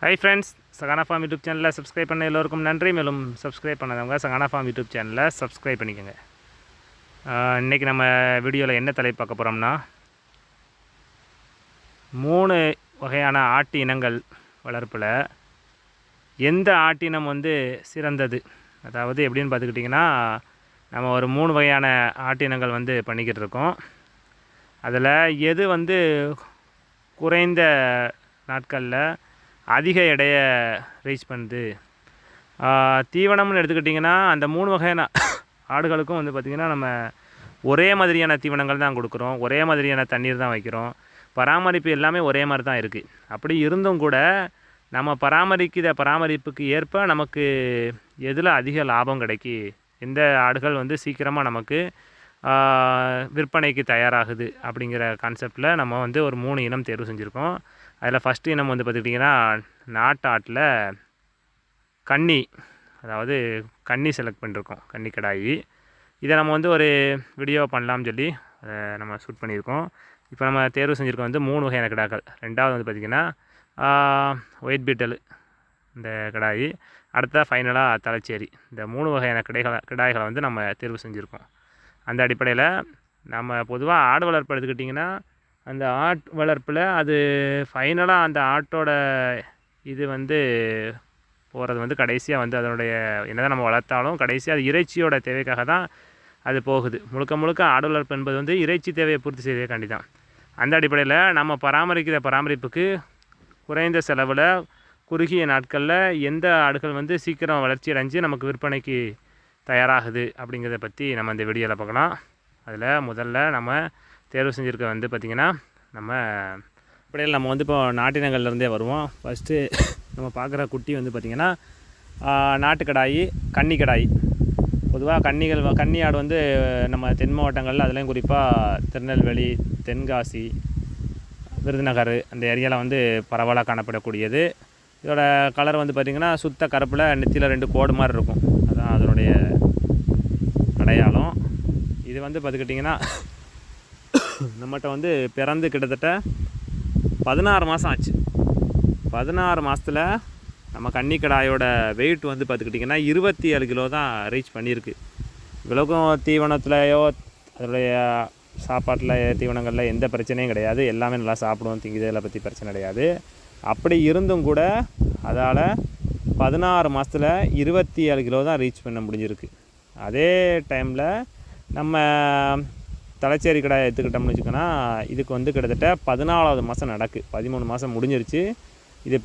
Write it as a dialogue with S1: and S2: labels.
S1: Hi friends, Sahana form YouTube சேனலில் subscribe பண்ண எல்லோருக்கும் நன்றி. மேலும் சப்ஸ்கிரைப் பண்ணாதவங்க சகானா ஃபார்ம் யூடியூப் சேனலில் சப்ஸ்கிரைப் பண்ணிக்கோங்க. இன்றைக்கி நம்ம வீடியோவில் என்ன தலைப்பு பார்க்க போகிறோம்னா, 3 வகையான ஆட்டு இனங்கள் வளர்ப்பில் எந்த ஆட்டினம் சிறந்தது. அதாவது எப்படின்னு பார்த்துக்கிட்டிங்கன்னா, நம்ம ஒரு 3 வகையான ஆட்டினங்கள் பண்ணிக்கிட்டு இருக்கோம். அதில் எது குறைந்த நாட்களில் அதிக எடையை ரீச் பண்ணுது. தீவனம்னு எடுத்துக்கிட்டிங்கன்னா, அந்த 3 வகையான ஆடுகளுக்கும் பார்த்திங்கன்னா நம்ம ஒரே மாதிரியான தீவனங்கள் தான் கொடுக்குறோம், ஒரே மாதிரியான தண்ணீர் தான் வைக்கிறோம், பராமரிப்பு எல்லாமே ஒரே மாதிரி தான் இருக்குது. அப்படி இருந்தும் கூட நம்ம பராமரிப்புக்கு ஏற்ப நமக்கு எதில் அதிக லாபம் கிடைக்கி, எந்த ஆடுகள் சீக்கிரமாக நமக்கு விற்பனைக்கு தயாராகுது அப்படிங்கிற கான்செப்டில் நம்ம ஒரு 3 இனம் தேர்வு செஞ்சுருக்கோம். அதில் ஃபஸ்ட்டு இனம் பார்த்துக்கிட்டிங்கன்னா, நாட்டாட்டில் கன்னி, அதாவது கன்னி செலக்ட் பண்ணியிருக்கோம், கன்னி கடாயி. இதை நம்ம ஒரு வீடியோ பண்ணலாம்னு சொல்லி அதை நம்ம ஷூட் பண்ணியிருக்கோம். இப்போ நம்ம தேர்வு செஞ்சுருக்கோம் 3 வகையான கிடாக்கள். ரெண்டாவது பார்த்திங்கன்னா ஒயிட் பீட்டல் இந்த கடாயி, அடுத்த ஃபைனலாக தலைச்சேரி. இந்த 3 வகையான கிடாய்களை நம்ம தேர்வு செஞ்சுருக்கோம். அந்த அடிப்படையில் நம்ம பொதுவாக ஆடு வளர்ப்பு எடுத்துக்கிட்டிங்கன்னா, அந்த ஆட்டு வளர்ப்பில் அது ஃபைனலாக அந்த ஆட்டோட இது போகிறது கடைசியாக அதனுடைய என்னதான் நம்ம வளர்த்தாலும் கடைசியாக அது இறைச்சியோட தேவைக்காக தான் அது போகுது. முழுக்க ஆடு வளர்ப்பு என்பது இறைச்சி தேவையை பூர்த்தி செய்வதற்காண்டி தான். அந்த அடிப்படையில் நம்ம பராமரிப்புக்கு குறைந்த செலவில் குறுகிய நாட்களில் எந்த ஆடுகள் சீக்கிரம் வளர்ச்சி அடைஞ்சு நமக்கு விற்பனைக்கு தயாராகுது அப்படிங்கிறத பற்றி நம்ம இந்த வீடியோவில் பார்க்கலாம். அதில் முதல்ல நம்ம தேர்வு செஞ்சுருக்க பார்த்திங்கன்னா, நம்ம இப்படியில் நம்ம இப்போ நாட்டினங்கள்லேருந்தே வருவோம். ஃபஸ்ட்டு நம்ம பார்க்குற குட்டி பார்த்திங்கன்னா நாட்டுக்கடாயி, கன்னி கடாயி. பொதுவாக கன்னி ஆடு நம்ம தென் மாவட்டங்களில் அதுலேயும் குறிப்பாக திருநெல்வேலி, தென்காசி, விருதுநகர் அந்த ஏரியாவில் பரவலாக காணப்படக்கூடியது. இதோட கலர் பார்த்திங்கன்னா சுத்த கருப்பில் நெத்தியில் 2 கோடு மாதிரி இருக்கும். அதுதான் அதனுடைய அடையாளம். இது பார்த்துக்கிட்டிங்கன்னா நம்மகிட்ட பிறந்து கிட்டத்தட்ட 16 மாதம் ஆச்சு. 16 மாதத்தில் நம்ம கன்னிக்கடாயோட வெயிட் பார்த்துக்கிட்டிங்கன்னா 27 கிலோ தான் ரீச் பண்ணியிருக்கு. இவ்வளோக்கும் தீவனத்துலையோ அதோடைய சாப்பாட்டில் தீவனங்களில் எந்த பிரச்சனையும் கிடையாது. எல்லாமே நல்லா சாப்பிடுவோம், திங்குதலை பற்றி பிரச்சனை கிடையாது. அப்படி இருந்தும் கூட அதால் 16 மாதத்தில் 27 கிலோ தான் ரீச் பண்ண முடிஞ்சிருக்கு. அதே டைமில் நம்ம தலைச்சேரி கடாயை எடுத்துக்கிட்டோம்னு வச்சுக்கோன்னா, இதுக்கு கிட்டத்தட்ட 14வது மாதம் நடக்கு. 13 மாதம் முடிஞ்சிருச்சு. இது